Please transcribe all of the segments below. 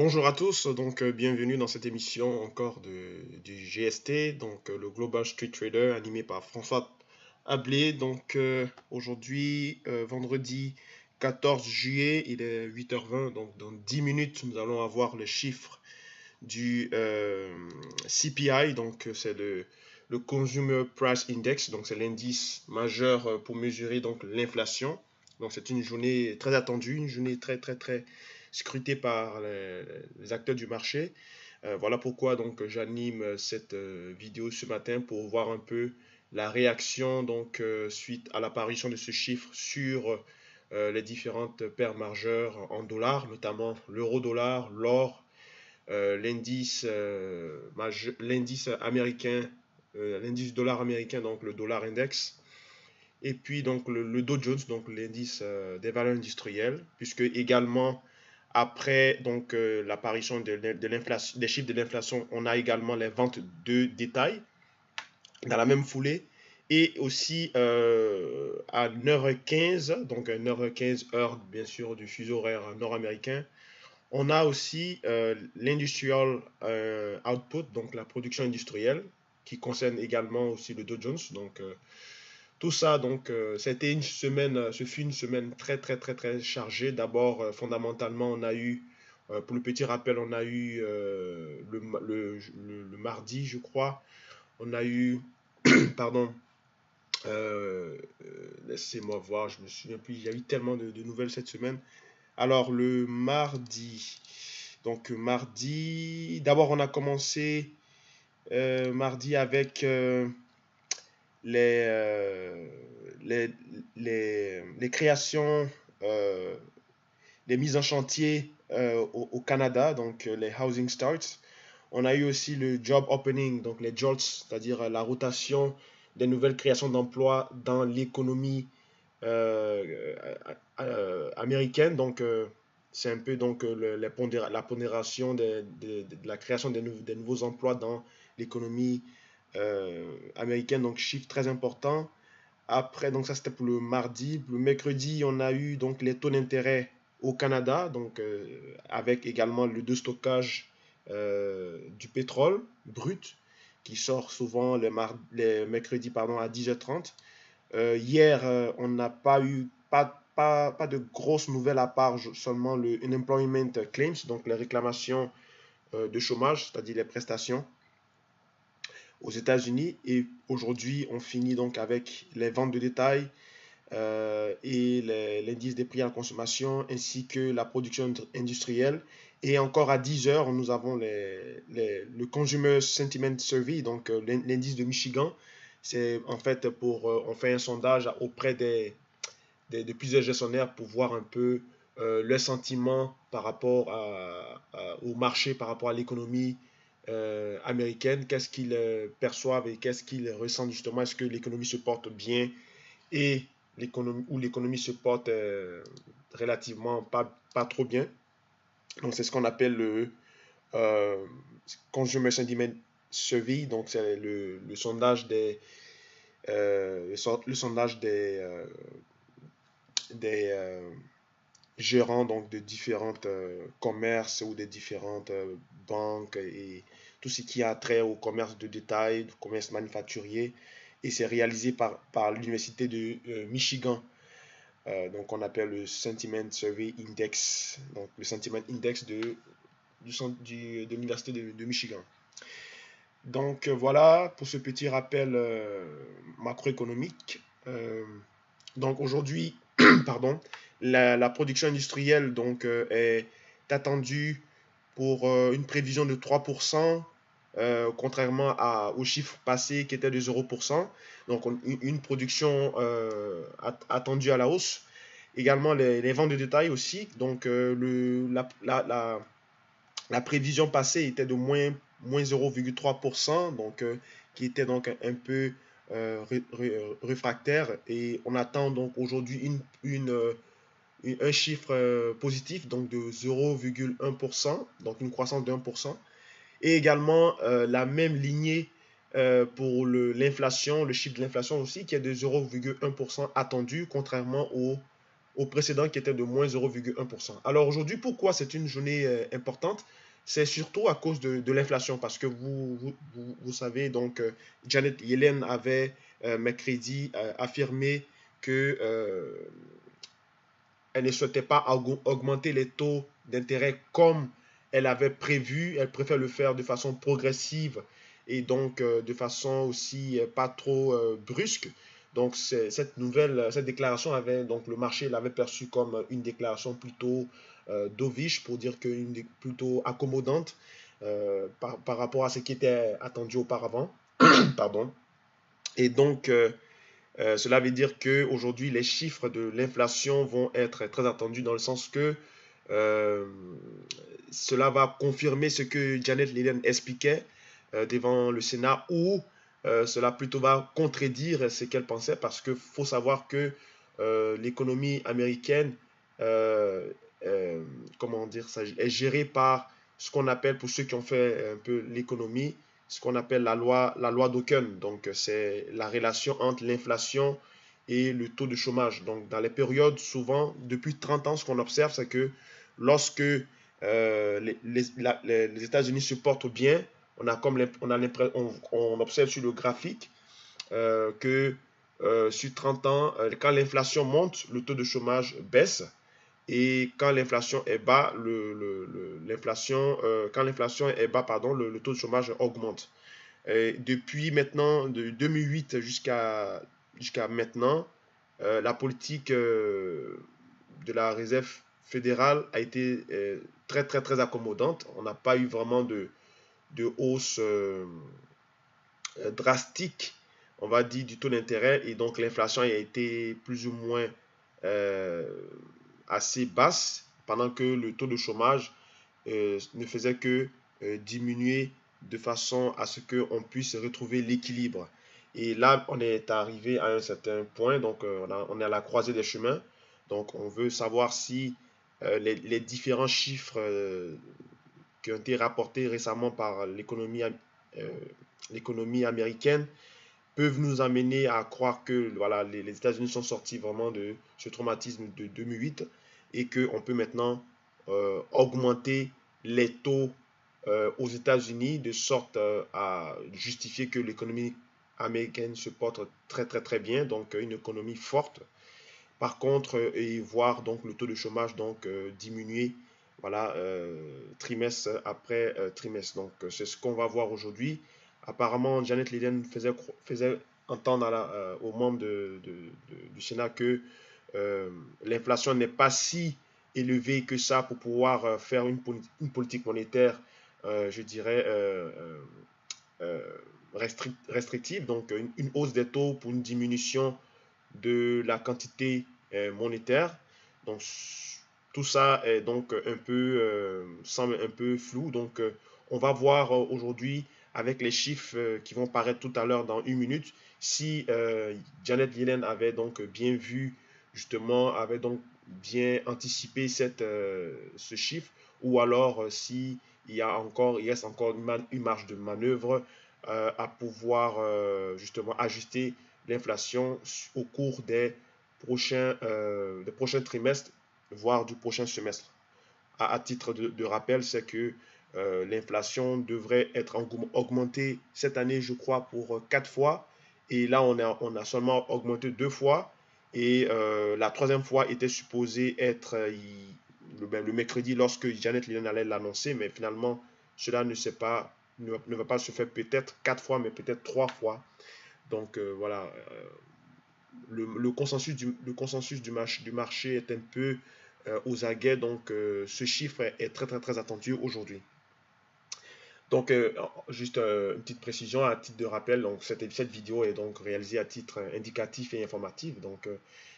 Bonjour à tous, bienvenue dans cette émission encore du GST, le Global Street Trader animé par François Ablé. Aujourd'hui, vendredi 14 juillet, il est 8h20, donc dans 10 minutes, nous allons avoir le chiffre du CPI, c'est le Consumer Price Index, donc c'est l'indice majeur pour mesurer donc l'inflation. Donc c'est une journée très attendue, une journée très scrutée par les acteurs du marché. Voilà pourquoi donc j'anime cette vidéo ce matin pour voir un peu la réaction suite à l'apparition de ce chiffre sur les différentes paires majeures en dollars, notamment l'euro-dollar, l'or, l'indice américain, l'indice dollar américain, donc le dollar index, et puis donc le Dow Jones, donc l'indice des valeurs industrielles, puisque également après l'apparition de l'inflation, des chiffres de l'inflation, on a également les ventes de détail dans la même foulée. Et aussi à 9h15, donc à 9h15 heure bien sûr du fuseau horaire nord-américain, on a aussi l'industrial output, donc la production industrielle, qui concerne également aussi le Dow Jones. Tout ça, c'était une semaine, ce fut une semaine très chargée. D'abord, fondamentalement, on a eu, pour le petit rappel, on a eu le mardi, je crois, on a eu, pardon, laissez-moi voir, je me souviens plus, il y a eu tellement de nouvelles cette semaine. Alors, le mardi, d'abord, on a commencé mardi avec les, euh, les, les créations, euh, les mises en chantier au Canada, les housing starts. On a eu aussi le job opening, donc les JOLTS, c'est-à-dire la rotation des nouvelles créations d'emplois dans l'économie euh, américaine. C'est un peu la pondération de la création des nouveaux emplois dans l'économie américaine, donc chiffre très important. Après, donc ça c'était pour le mardi. Le mercredi, on a eu donc les taux d'intérêt au Canada, avec également le stockage du pétrole brut qui sort souvent les mercredis pardon, à 10h30. Hier, on n'a pas eu pas de grosses nouvelles à part seulement le Unemployment Claims, donc les réclamations de chômage, c'est-à-dire les prestations aux États-Unis. Et aujourd'hui, on finit donc avec les ventes de détail et l'indice des prix à la consommation ainsi que la production industrielle. Et encore à 10 heures, nous avons le Consumer Sentiment Survey, donc l'indice de Michigan. C'est en fait on fait un sondage auprès de plusieurs gestionnaires pour voir un peu leur sentiment par rapport au marché, par rapport à l'économie américaine, qu'est-ce qu'ils perçoivent et qu'est-ce qu'ils ressentent justement, est-ce que l'économie se porte bien et l'économie se porte relativement pas trop bien. Donc c'est ce qu'on appelle le euh, Consumer Sentiment Survey, donc c'est le sondage le sondage des gérants donc de différentes commerces ou de différentes banques et tout ce qui a trait au commerce de détail, au commerce manufacturier. Et c'est réalisé par l'Université de Michigan. Donc on appelle le Sentiment Survey Index, donc le Sentiment Index de l'Université de Michigan. Voilà pour ce petit rappel macroéconomique. Donc aujourd'hui, pardon, la production industrielle est attendue pour une prévision de 3%, contrairement aux chiffres passés qui étaient de 0%. Donc une production attendue à la hausse. Également les ventes de détail aussi. La prévision passée était de moins 0,3%, qui était donc un peu réfractaire. Et on attend donc aujourd'hui un chiffre positif donc de 0,1%, donc une croissance de 1%. Et également la même lignée pour l'inflation, le chiffre de l'inflation aussi, qui est de 0,1% attendu, contrairement au précédent qui était de moins 0,1%. Alors aujourd'hui, pourquoi c'est une journée importante? C'est surtout à cause de l'inflation, parce que vous savez, donc Janet Yellen avait mercredi affirmé que elle ne souhaitait pas augmenter les taux d'intérêt comme elle avait prévu. Elle préfère le faire de façon progressive et donc de façon aussi pas trop brusque. Donc cette déclaration avait, donc le marché l'avait perçue comme une déclaration plutôt dovish, pour dire plutôt accommodante par rapport à ce qui était attendu auparavant. Pardon. Et donc, cela veut dire qu'aujourd'hui, les chiffres de l'inflation vont être très attendus, dans le sens que euh, cela va confirmer ce que Janet Yellen expliquait devant le Sénat, ou cela plutôt va contredire ce qu'elle pensait, parce qu'il faut savoir que l'économie américaine, euh, euh, comment dire ça, est gérée par ce qu'on appelle, pour ceux qui ont fait un peu l'économie, ce qu'on appelle la loi d'Oken. Donc, c'est la relation entre l'inflation et le taux de chômage. Donc, dans les périodes, souvent, depuis 30 ans, ce qu'on observe, c'est que lorsque les États-Unis se portent bien, on observe sur le graphique que sur 30 ans, quand l'inflation monte, le taux de chômage baisse. Et quand l'inflation est bas, quand l'inflation est bas, pardon, le taux de chômage augmente. Et depuis maintenant, de 2008 jusqu'à maintenant, la politique de la Réserve fédérale a été très, très, très accommodante. On n'a pas eu vraiment de hausse drastique, on va dire, du taux d'intérêt. Et donc, l'inflation a été plus ou moins euh, assez basse, pendant que le taux de chômage ne faisait que diminuer, de façon à ce qu'on puisse retrouver l'équilibre. Et là, on est arrivé à un certain point, donc on est à la croisée des chemins. Donc, on veut savoir si les différents chiffres qui ont été rapportés récemment par l'économie américaine peuvent nous amener à croire que voilà, les États-Unis sont sortis vraiment de ce traumatisme de 2008, et qu'on peut maintenant augmenter les taux aux États-Unis, de sorte à justifier que l'économie américaine se porte très très très bien, donc une économie forte. Par contre, et voir donc le taux de chômage donc diminuer, voilà, trimestre après trimestre. Donc c'est ce qu'on va voir aujourd'hui. Apparemment, Janet Yellen faisait entendre aux membres du Sénat que l'inflation n'est pas si élevée que ça pour pouvoir faire une politique monétaire, je dirais, euh, restrictive, donc une hausse des taux pour une diminution de la quantité monétaire. Donc, tout ça est donc un peu, semble un peu flou. Donc, on va voir aujourd'hui, avec les chiffres qui vont paraître tout à l'heure dans une minute, si Janet Yellen avait donc bien vu, justement, avait donc bien anticipé ce chiffre, ou alors si il reste encore une marge de manœuvre à pouvoir justement ajuster l'inflation au cours des prochains trimestres, voire du prochain semestre. À titre de rappel, c'est que l'inflation devrait être augmentée cette année, je crois, pour 4 fois. Et là, on a seulement augmenté 2 fois. Et la troisième fois était supposée être le mercredi, lorsque Janet Yellen allait l'annoncer. Mais finalement, cela ne va pas se faire, peut-être 4 fois, mais peut-être 3 fois. Donc voilà, le consensus du marché est un peu aux aguets. Donc ce chiffre est très très très attendu aujourd'hui. Donc juste une petite précision à titre de rappel, donc cette vidéo est donc réalisée à titre indicatif et informatif. Donc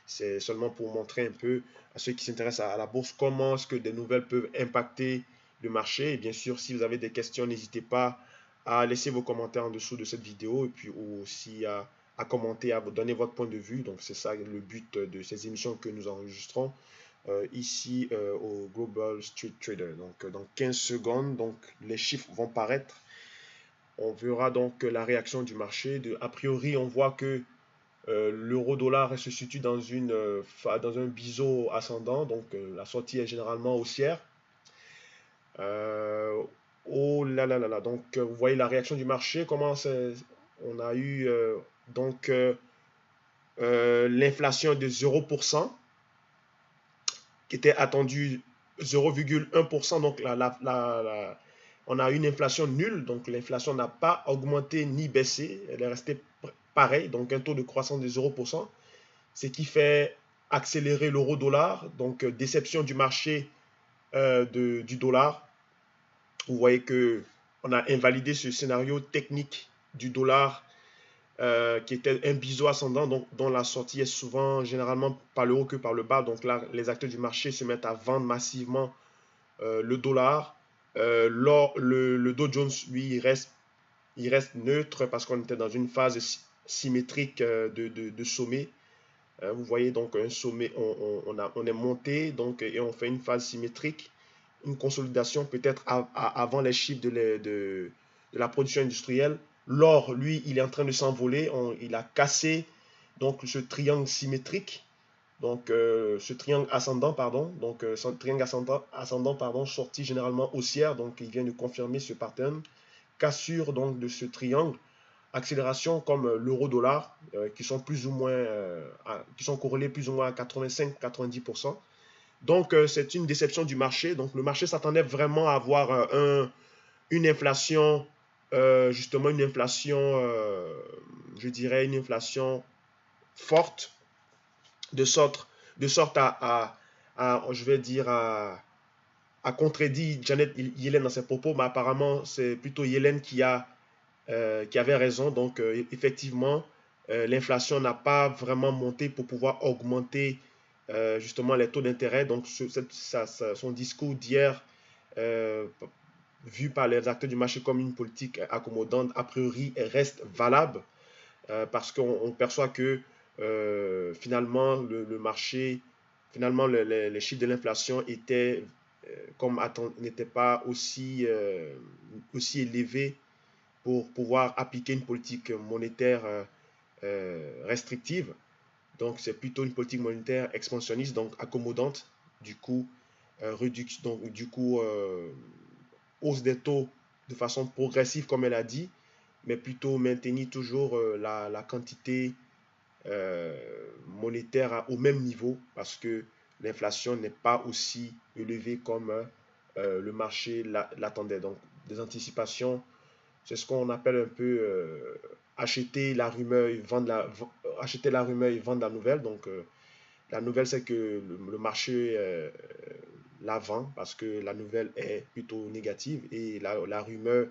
c'est seulement pour montrer un peu à ceux qui s'intéressent à la bourse comment est-ce que des nouvelles peuvent impacter le marché. Et bien sûr, si vous avez des questions, n'hésitez pas à laisser vos commentaires en dessous de cette vidéo, et puis aussi à commenter, à vous donner votre point de vue. Donc c'est ça le but de ces émissions que nous enregistrons ici au Global Street Trader. Donc dans 15 secondes, donc les chiffres vont paraître. On verra donc la réaction du marché. A priori, on voit que L'euro-dollar se situe dans un biseau ascendant, donc la sortie est généralement haussière. Euh, oh là là là là, donc vous voyez la réaction du marché, on a eu donc l'inflation de 0%, qui était attendue 0,1%, donc on a une inflation nulle, donc l'inflation n'a pas augmenté ni baissé, elle est restée pareille, donc un taux de croissance de 0%, ce qui fait accélérer l'euro-dollar, donc déception du marché du dollar. Vous voyez que on a invalidé ce scénario technique du dollar qui était un biseau ascendant, donc dont la sortie est souvent généralement par le haut que par le bas. Donc là, les acteurs du marché se mettent à vendre massivement le dollar. Le Dow Jones, lui, il reste neutre parce qu'on était dans une phase symétrique de sommet. Vous voyez donc un sommet, on est monté donc, et on fait une phase symétrique, une consolidation peut-être avant les chiffres de la production industrielle. L'or, lui, il est en train de s'envoler, il a cassé donc ce triangle symétrique, donc ce triangle ascendant, pardon, donc ce triangle ascendant, pardon, sorti généralement haussière, donc il vient de confirmer ce pattern, cassure donc de ce triangle, accélération comme l'euro-dollar, qui sont plus ou moins, qui sont corrélés plus ou moins à 85-90%. Donc, c'est une déception du marché. Donc, le marché s'attendait vraiment à avoir une inflation, justement une inflation, je dirais une inflation forte, de sorte, de sorte je vais dire, à contredire Janet Yellen dans ses propos, mais apparemment, c'est plutôt Yellen qui avait raison. Donc, effectivement, l'inflation n'a pas vraiment monté pour pouvoir augmenter justement les taux d'intérêt. Donc, son discours d'hier, euh, vu par les acteurs du marché comme une politique accommodante, a priori, reste valable parce qu'on perçoit que finalement, le marché, finalement, les chiffres de l'inflation étaient, n'étaient pas aussi élevés pour pouvoir appliquer une politique monétaire restrictive. Donc, c'est plutôt une politique monétaire expansionniste, donc accommodante. Du coup, hausse des taux de façon progressive, comme elle a dit, mais plutôt maintenir toujours la quantité euh, monétaire au même niveau parce que l'inflation n'est pas aussi élevée comme le marché l'attendait. Donc, des anticipations, c'est ce qu'on appelle un peu acheter la rumeur et acheter la rumeur et vendre la nouvelle. Donc, la nouvelle, c'est que le marché la vend parce que la nouvelle est plutôt négative et la rumeur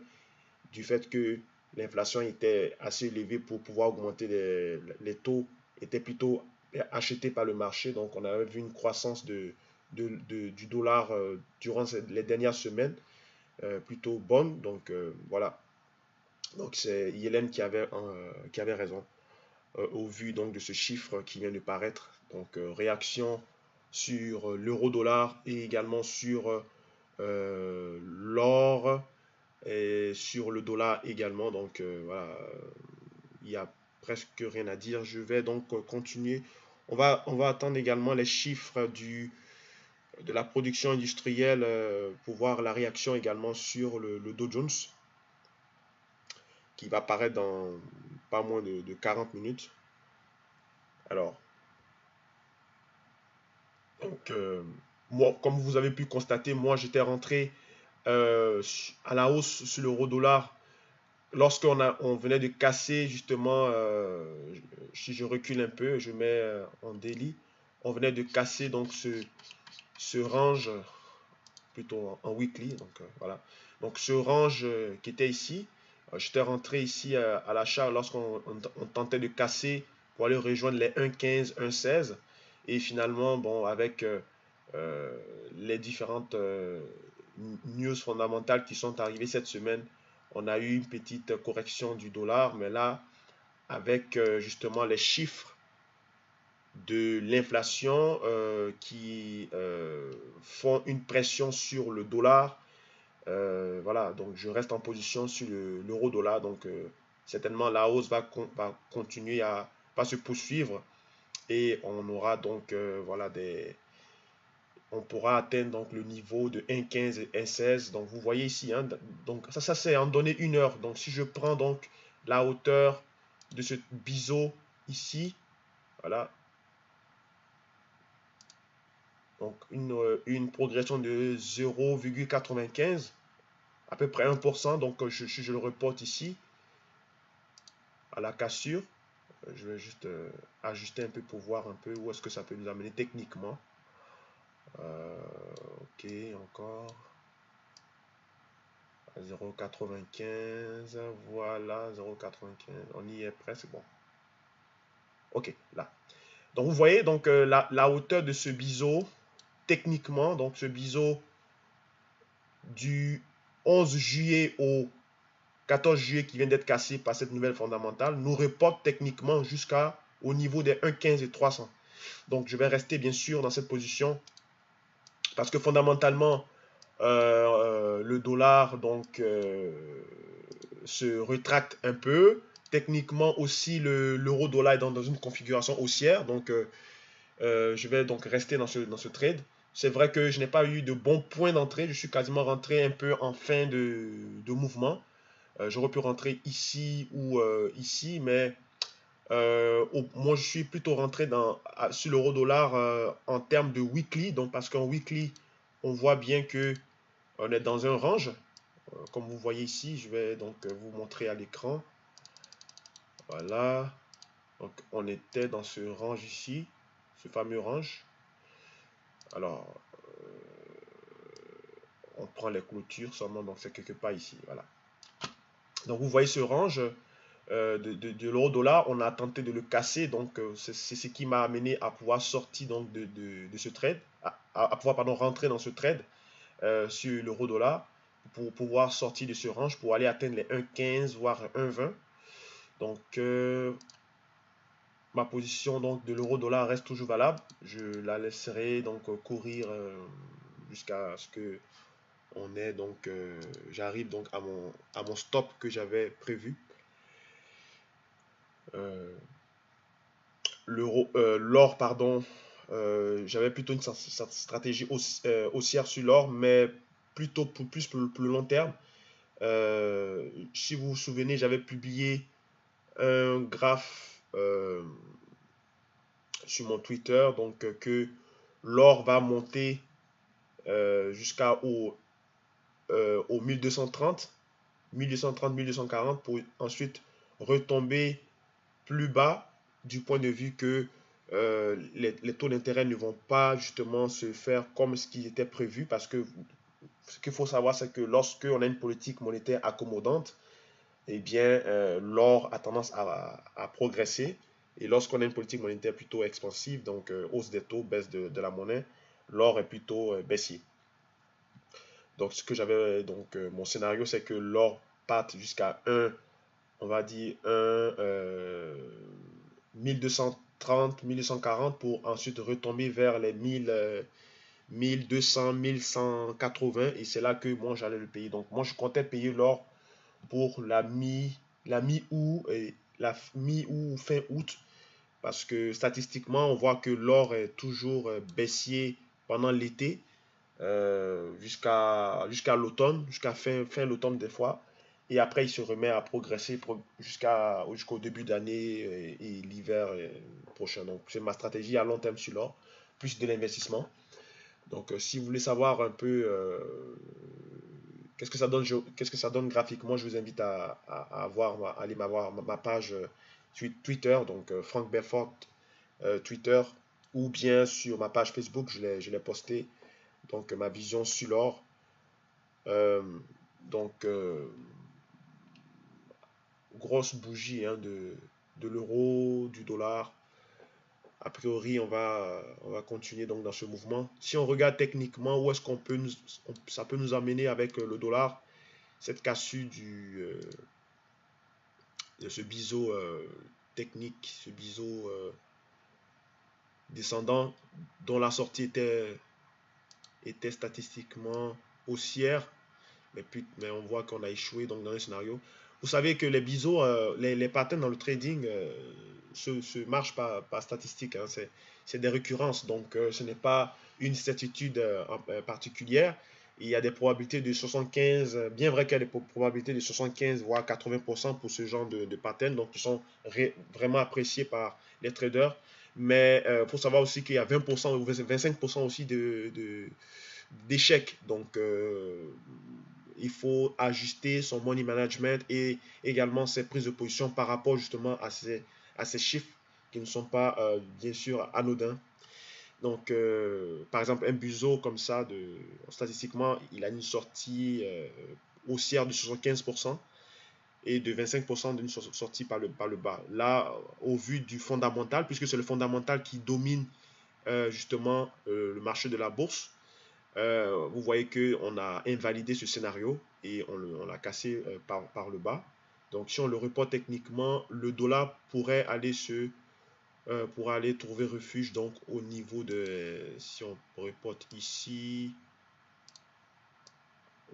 du fait que l'inflation était assez élevée pour pouvoir augmenter les taux était plutôt acheté par le marché. Donc, on avait vu une croissance du dollar durant les dernières semaines plutôt bonne. Donc, voilà. Donc, c'est Yellen qui avait raison au vu donc, de ce chiffre qui vient de paraître. Donc, réaction sur l'euro-dollar et également sur l'or et sur le dollar également. Donc, voilà, il n'y a presque rien à dire. Je vais donc continuer. On va attendre également les chiffres de la production industrielle pour voir la réaction également sur le Dow Jones qui va apparaître dans pas moins de 40 minutes. Alors, donc, moi, comme vous avez pu constater, moi j'étais rentré à la hausse sur l'euro-dollar on venait de casser justement, si je recule un peu, je mets en daily, on venait de casser donc ce range, plutôt en weekly, donc voilà. Donc ce range qui était ici, j'étais rentré ici à l'achat lorsqu'on tentait de casser pour aller rejoindre les 1,15, 1,16. Et finalement, bon, avec euh, les différentes news fondamentales qui sont arrivées cette semaine, on a eu une petite correction du dollar, mais là, avec justement les chiffres de l'inflation qui font une pression sur le dollar. Voilà, donc je reste en position sur l'euro-dollar. Donc certainement la hausse va continuer va se poursuivre et on aura donc voilà on pourra atteindre donc le niveau de 1,15 et 1,16. Donc vous voyez ici, hein, donc ça c'est en donné 1 heure. Donc si je prends donc la hauteur de ce biseau ici, voilà, donc une progression de 0,95, à peu près 1%. Donc je le reporte ici à la cassure. Je vais juste ajuster un peu pour voir un peu où est-ce que ça peut nous amener techniquement. Ok, encore 0,95, voilà, 0,95, on y est presque, bon. Ok, là. Donc vous voyez donc la hauteur de ce biseau, techniquement, donc ce biseau du 11 juillet au 14 juillet qui vient d'être cassé par cette nouvelle fondamentale, nous reporte techniquement jusqu'au niveau des 1,15 et 300. Donc je vais rester bien sûr dans cette position parce que fondamentalement, le dollar donc se rétracte un peu. Techniquement aussi, l'euro-dollar est dans une configuration haussière. Donc, je vais donc rester dans ce trade. C'est vrai que je n'ai pas eu de bons points d'entrée. Je suis quasiment rentré un peu en fin de mouvement. J'aurais pu rentrer ici ou ici, mais moi, je suis plutôt rentré sur l'euro-dollar en termes de weekly. Donc, parce qu'en weekly, on voit bien que on est dans un range. Comme vous voyez ici, je vais donc vous montrer à l'écran. Voilà. Donc, on était dans ce range ici, ce fameux range. Alors, on prend les clôtures seulement, donc c'est quelque part ici. Voilà. Donc, vous voyez ce range de l'euro-dollar. On a tenté de le casser. Donc, c'est ce qui m'a amené à pouvoir sortir donc, de ce trade, à pouvoir pardon, rentrer dans ce trade sur l'euro-dollar pour pouvoir sortir de ce range pour aller atteindre les 1,15 voire 1,20. Donc, ma position donc de l'euro-dollar reste toujours valable. Je la laisserai donc courir jusqu'à ce que on ait donc j'arrive donc à mon stop que j'avais prévu. L'or, pardon, j'avais plutôt une stratégie haussière sur l'or, mais plutôt plus pour le long terme. Si vous vous souvenez, j'avais publié un graphe sur mon Twitter, donc que l'or va monter jusqu'au 1230, 1240 pour ensuite retomber plus bas du point de vue que les taux d'intérêt ne vont pas justement se faire comme ce qui était prévu parce que ce qu'il faut savoir, c'est que lorsque on a une politique monétaire accommodante, eh bien, l'or a tendance à progresser. Et lorsqu'on a une politique monétaire plutôt expansive, donc hausse des taux, baisse de la monnaie, l'or est plutôt baissier. Donc, ce que j'avais, donc, mon scénario, c'est que l'or parte jusqu'à 1, on va dire 1, 1230, 1240 pour ensuite retomber vers les 1200, 1180. Et c'est là que moi, j'allais le payer. Donc, moi, je comptais payer l'or pour la mi-août et la mi-août fin août parce que statistiquement on voit que l'or est toujours baissier pendant l'été jusqu'à l'automne, jusqu'à fin l'automne des fois, et après il se remet à progresser jusqu'au début d'année et l'hiver prochain. Donc c'est ma stratégie à long terme sur l'or, plus de l'investissement. Donc si vous voulez savoir un peu qu'est-ce que ça donne graphiquement, je vous invite à aller voir ma page Twitter, donc Frank Belfort Twitter, ou bien sur ma page Facebook, je l'ai posté, donc ma vision sur l'or. Euh, donc, grosse bougie hein, de l'euro, du dollar. A priori, on va continuer donc dans ce mouvement. Si on regarde techniquement, où est-ce qu'on peut ça peut nous amener avec le dollar, cette cassure de ce biseau technique, ce biseau descendant, dont la sortie était statistiquement haussière, mais on voit qu'on a échoué donc dans un scénario. vous savez que les biseaux, les patterns dans le trading se marchent par statistique. Hein. C'est des récurrences. Donc, ce n'est pas une certitude particulière. Il y a des probabilités de 75, bien vrai qu'il y a des probabilités de 75 voire 80% pour ce genre de patterns, donc qui sont vraiment appréciés par les traders. Mais il faut savoir aussi qu'il y a 20% ou 25% aussi d'échecs. Donc, il faut ajuster son money management et également ses prises de position par rapport justement à ces chiffres qui ne sont pas, bien sûr, anodins. Donc, par exemple, un Buzo comme ça, statistiquement, il a une sortie haussière de 75% et de 25% d'une sortie par le bas. Là, au vu du fondamental, puisque c'est le fondamental qui domine justement le marché de la bourse, vous voyez qu'on a invalidé ce scénario et on l'a cassé par le bas. Donc, si on le reporte techniquement, le dollar pourrait aller trouver refuge donc au niveau de, si on reporte ici,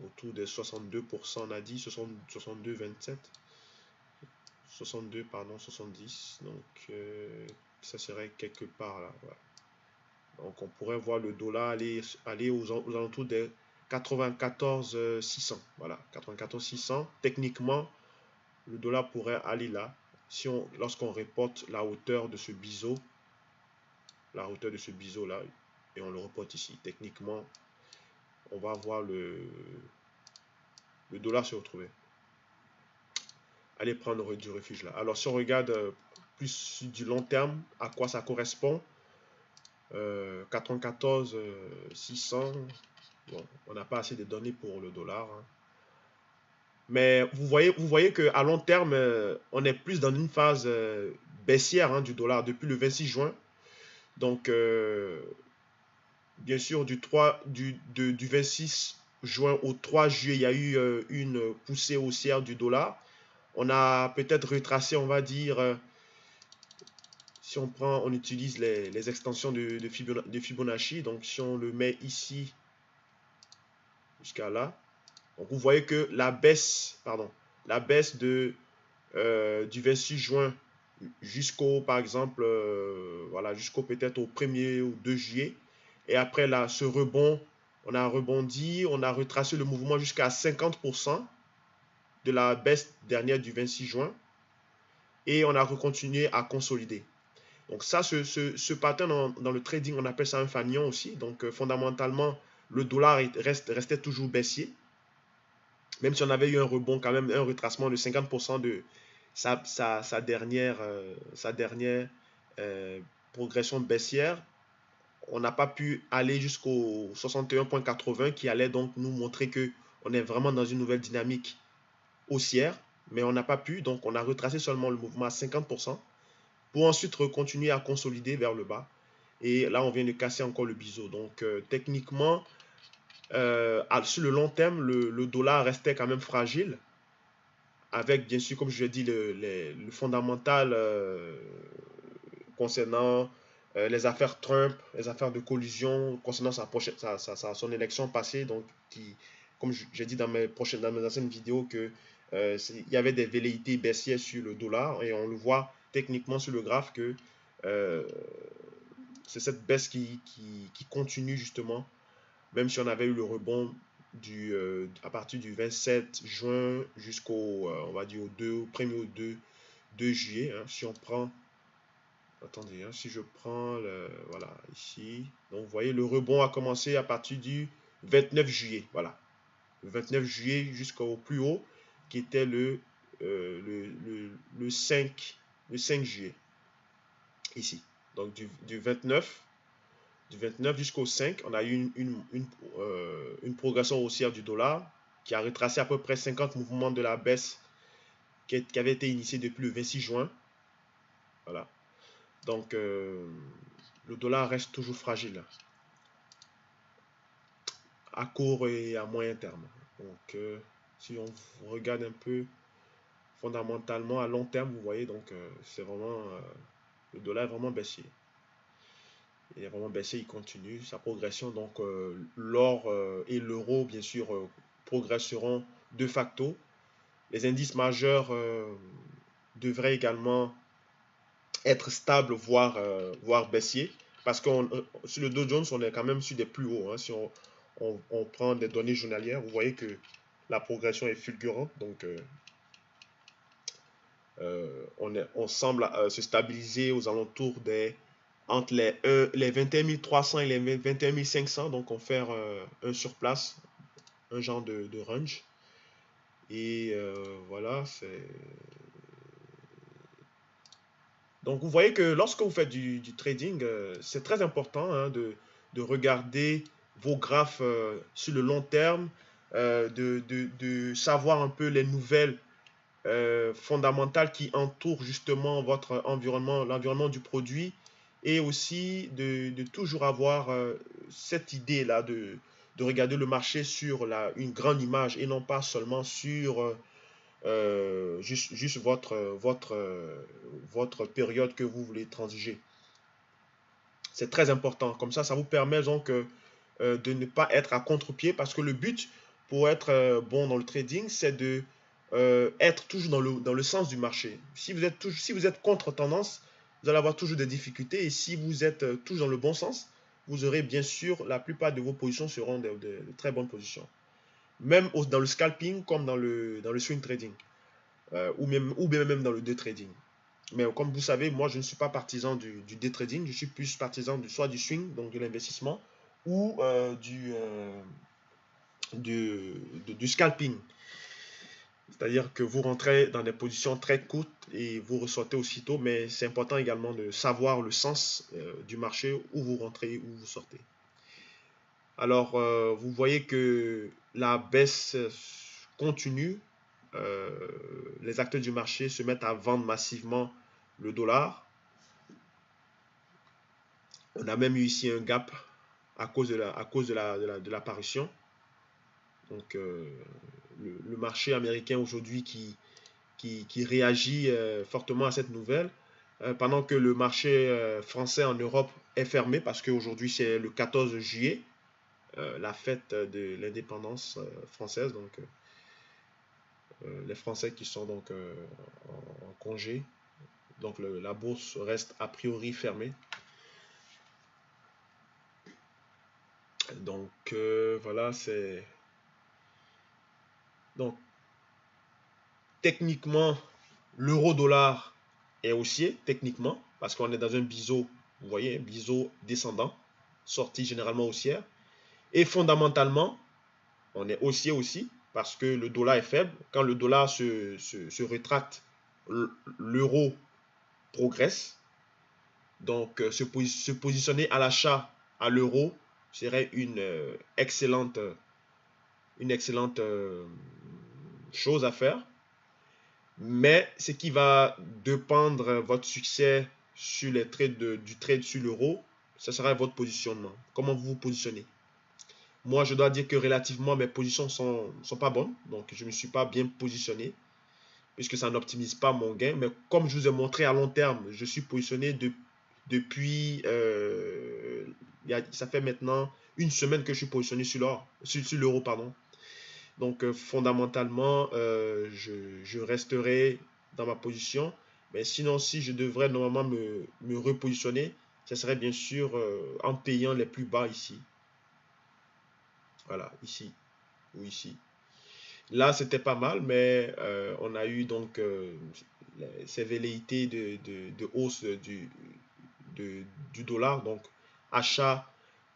autour de 62%, on a dit 62, 27, 62, pardon, 70. Donc, ça serait quelque part là. Voilà. Donc, on pourrait voir le dollar aller aux alentours de 94 600. Voilà, 94 600. Techniquement, le dollar pourrait aller là. Si lorsqu'on reporte la hauteur de ce biseau, là, et on le reporte ici. Techniquement, on va voir le dollar se retrouver. Allez prendre du refuge là. Alors, si on regarde plus du long terme, à quoi ça correspond, 94 600. Bon, on n'a pas assez de données pour le dollar. Hein. Mais vous voyez qu'à long terme, on est plus dans une phase baissière hein, du dollar depuis le 26 juin. Donc, bien sûr, du 26 juin au 3 juillet, il y a eu une poussée haussière du dollar. On a peut-être retracé, on va dire, si on utilise les extensions de Fibonacci. Donc, si on le met ici jusqu'à là, donc vous voyez que la baisse du 26 juin jusqu'au, par exemple, voilà, jusqu'au peut-être au 1er ou 2 juillet. Et après là, ce rebond, on a rebondi, on a retracé le mouvement jusqu'à 50% de la baisse dernière du 26 juin. Et on a continué à consolider. Donc ça, ce pattern dans le trading, on appelle ça un fanion aussi. Donc fondamentalement, le dollar restait toujours baissier. Même si on avait eu un rebond, quand même un retracement de 50% de sa dernière progression baissière, on n'a pas pu aller jusqu'au 61,80 qui allait donc nous montrer que on est vraiment dans une nouvelle dynamique haussière, mais on n'a pas pu, donc on a retracé seulement le mouvement à 50% pour ensuite continuer à consolider vers le bas. Et là, on vient de casser encore le biseau. Donc, techniquement, sur le long terme, le dollar restait quand même fragile, avec bien sûr, comme je l'ai dit, le fondamental concernant les affaires Trump, les affaires de collusion, concernant son élection passée, donc comme j'ai dit dans mes anciennes vidéos, que il y avait des velléités baissières sur le dollar, et on le voit techniquement sur le graphe que c'est cette baisse qui continue justement, même si on avait eu le rebond à partir du 27 juin jusqu'au, on va dire, au 1er ou 2 juillet. Hein, si on prend, attendez, hein, si je prends, voilà, ici, donc vous voyez, le rebond a commencé à partir du 29 juillet, voilà, le 29 juillet jusqu'au plus haut, qui était le 5 juillet, ici. Donc du 29 jusqu'au 5, on a eu une progression haussière du dollar qui a retracé à peu près 50 mouvements de la baisse qui avait été initiée depuis le 26 juin. Voilà. Donc, le dollar reste toujours fragile à court et à moyen terme. Donc, si on regarde un peu fondamentalement à long terme, vous voyez, donc c'est vraiment le dollar est vraiment baissier. Il est vraiment baissé, il continue sa progression. Donc, l'or et l'euro, bien sûr, progresseront de facto. Les indices majeurs devraient également être stables, voire baissiers. Parce que sur le Dow Jones, on est quand même sur des plus hauts. Hein. Si on prend des données journalières, vous voyez que la progression est fulgurante. Donc, on semble se stabiliser aux alentours entre les 21 300 et les 21 500. Donc, on fait un surplace, un genre de range. Et voilà, donc vous voyez que lorsque vous faites du trading, c'est très important hein, de regarder vos graphes sur le long terme, de savoir un peu les nouvelles fondamentales qui entourent justement votre environnement, l'environnement du produit, et aussi de toujours avoir cette idée-là de regarder le marché sur une grande image et non pas seulement sur juste votre période que vous voulez transiger. C'est très important. Comme ça vous permet donc de ne pas être à contre-pied parce que le but pour être bon dans le trading, c'est de être toujours dans le sens du marché. Si vous êtes contre tendance, vous allez avoir toujours des difficultés et si vous êtes toujours dans le bon sens, vous aurez bien sûr, la plupart de vos positions seront de très bonnes positions. Même dans le scalping comme dans le swing trading. Ou bien même dans le day trading. Mais comme vous savez, moi je ne suis pas partisan du day trading, je suis plus partisan soit du swing, donc de l'investissement, ou du scalping. C'est-à-dire que vous rentrez dans des positions très courtes et vous ressortez aussitôt, mais c'est important également de savoir le sens du marché, où vous rentrez, où vous sortez. Alors, vous voyez que la baisse continue. Les acteurs du marché se mettent à vendre massivement le dollar. On a même eu ici un gap à cause de l'apparition. Donc, le marché américain aujourd'hui qui réagit fortement à cette nouvelle, pendant que le marché français en Europe est fermé parce qu'aujourd'hui c'est le 14 juillet, la fête de l'indépendance française. Donc, les Français qui sont donc en congé. Donc la bourse reste a priori fermée. Donc voilà, c'est... Donc techniquement, l'euro-dollar est haussier, techniquement, parce qu'on est dans un biseau, vous voyez, un biseau descendant, sortie généralement haussière. Et fondamentalement, on est haussier aussi, parce que le dollar est faible. Quand le dollar se rétracte, l'euro progresse. Donc, se positionner à l'achat à l'euro serait une excellente chose à faire. Mais ce qui va dépendre votre succès sur les trades du trade sur l'euro, ce sera votre positionnement. Comment vous vous positionnez. Moi, je dois dire que relativement, mes positions sont pas bonnes. Donc, je ne me suis pas bien positionné puisque ça n'optimise pas mon gain. Mais comme je vous ai montré à long terme, je suis positionné depuis, ça fait maintenant une semaine que je suis positionné sur l'euro, pardon. Donc fondamentalement, je resterai dans ma position. Mais sinon, si je devrais normalement me repositionner, ce serait bien sûr en payant les plus bas ici. Voilà, ici ou ici. Là, c'était pas mal, mais on a eu donc ces velléités de hausse du dollar, donc achat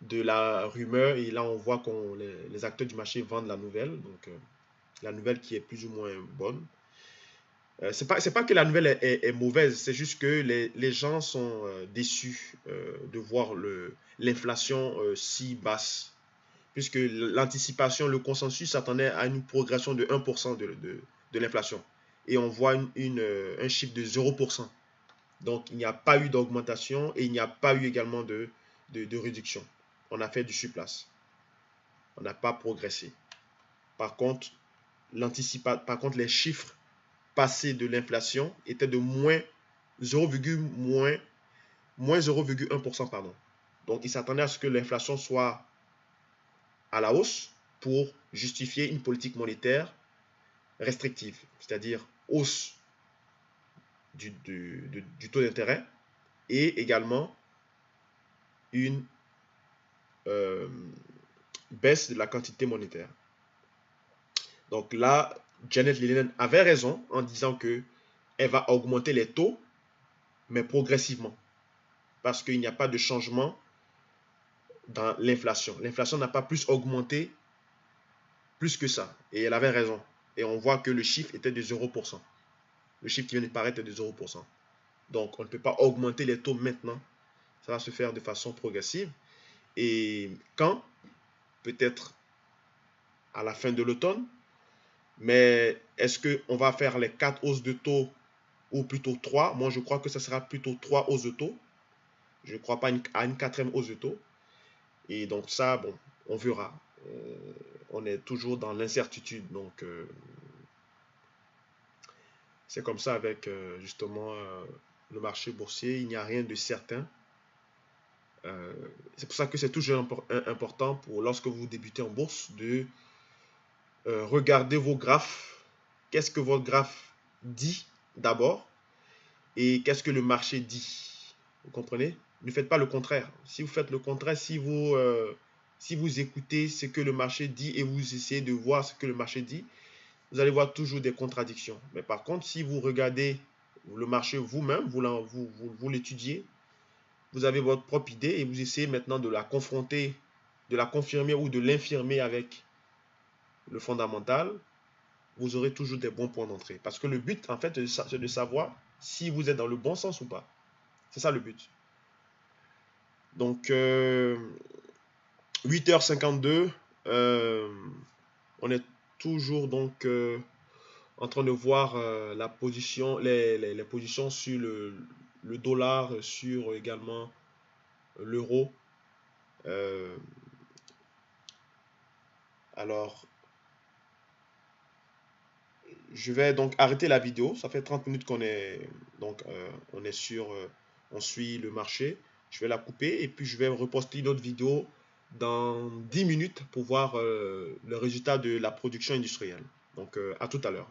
de la rumeur, et là on voit que les acteurs du marché vendent la nouvelle, donc la nouvelle qui est plus ou moins bonne. C'est pas que la nouvelle est mauvaise, c'est juste que les gens sont déçus de voir l'inflation si basse, puisque l'anticipation, le consensus s'attendait à une progression de 1% de l'inflation, et on voit un chiffre de 0%. Donc, il n'y a pas eu d'augmentation et il n'y a pas eu également de réduction. On a fait du surplace. On n'a pas progressé. Par contre, les chiffres passés de l'inflation étaient de moins 0,1%. Pardon. Donc, il s'attendait à ce que l'inflation soit à la hausse pour justifier une politique monétaire restrictive, c'est-à-dire hausse du taux d'intérêt et également une baisse de la quantité monétaire. Donc là, Janet Yellen avait raison en disant que elle va augmenter les taux, mais progressivement, parce qu'il n'y a pas de changement dans l'inflation. L'inflation n'a pas plus augmenté plus que ça. Et elle avait raison. Et on voit que le chiffre était de 0%. Le chiffre qui vient de paraître est de 0%. Donc, on ne peut pas augmenter les taux maintenant. Ça va se faire de façon progressive. Et quand? Peut-être à la fin de l'automne. Mais est-ce qu'on va faire les 4 hausses de taux ou plutôt 3? Moi, je crois que ce sera plutôt 3 hausses de taux. Je ne crois pas à une 4e hausse de taux. Et donc ça, bon, on verra. On est toujours dans l'incertitude. Donc, c'est comme ça avec justement le marché boursier. Il n'y a rien de certain. C'est pour ça que c'est toujours important pour lorsque vous débutez en bourse de regarder vos graphes. Qu'est-ce que votre graphe dit d'abord et qu'est-ce que le marché dit. Vous comprenez? Ne faites pas le contraire. Si vous faites le contraire, si vous écoutez ce que le marché dit et vous essayez de voir ce que le marché dit, vous allez voir toujours des contradictions. Mais par contre, si vous regardez le marché vous-même, vous l'étudiez, vous avez votre propre idée et vous essayez maintenant de la confronter, de la confirmer ou de l'infirmer avec le fondamental, vous aurez toujours des bons points d'entrée. Parce que le but, en fait, c'est de savoir si vous êtes dans le bon sens ou pas. C'est ça le but. Donc, 8h52, on est toujours donc en train de voir la position, les positions sur le dollar, sur également l'euro. Alors, je vais donc arrêter la vidéo. Ça fait 30 minutes qu'on est donc on est sur, on suit le marché. Je vais la couper et puis je vais reposter une autre vidéo dans 10 minutes pour voir le résultat de la production industrielle. Donc, à tout à l'heure.